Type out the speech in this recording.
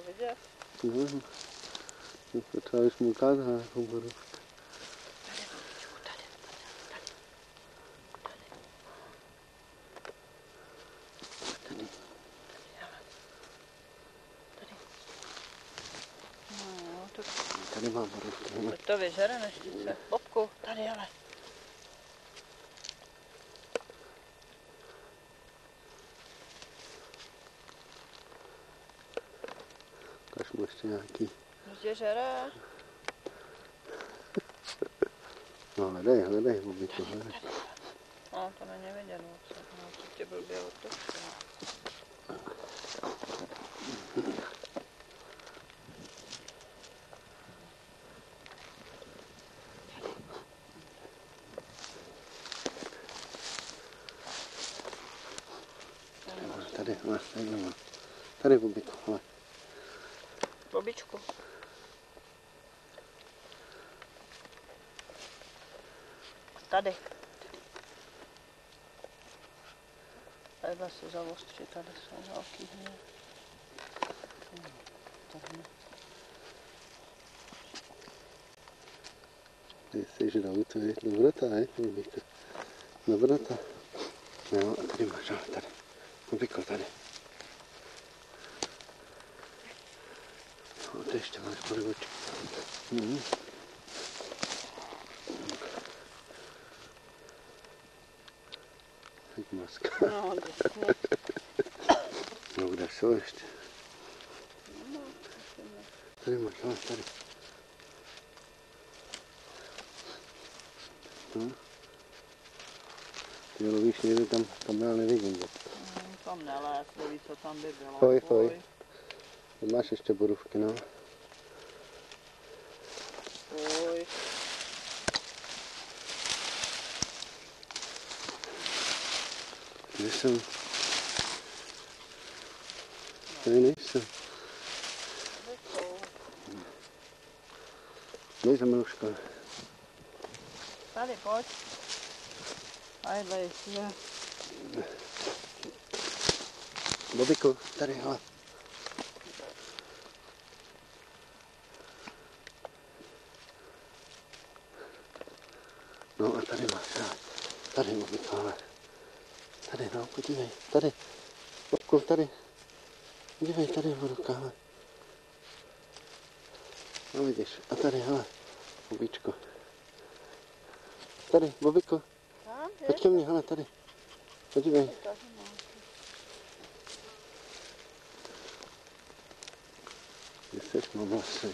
vidět? No, to třeba už mu ukázat huboru. Tady mám borůvky. Teď to vyžere neštice. Bobku, tady ale. Ukaž mu ještě nějaký. Kde žere? No hledej, bobíku, hledej. No, to není vidět moc. No, to tě blbě otočil. Tady, tady bobíku, hele. Bobičku. Tady. Tadyhle se zavostří, tady jsou velký hněd. Ty jsi žrou, to je dobrota, bobíku. Dobrota. No a tady máš, tady. Bobíko, tady. No, ty ještě máš borůvky. Teď maska. No, děkně. No, kde jsou ještě? Tady máš, tady. No. Ty lovíš někde tam já nevidím. Tam nelez, neví, co tam by bylo. Hoj. Tam máš ještě borůvky, no. Hoj. Kde jsou? Tady nejsou. Nejsou, Miluško. Tady, pojď. Tadyhle je. Bobíku, tady, hele. No a tady máš, hele. Tady, Bobíku, hele. Tady, no, podívej, tady. Bobku, tady. Podívej, tady je borůvka, hele. No vidíš, a tady, hele. Bobíčko. Tady, Bobíku. Pojď ke mně, hele, tady. Podívej. Kde seš, mám vlasy.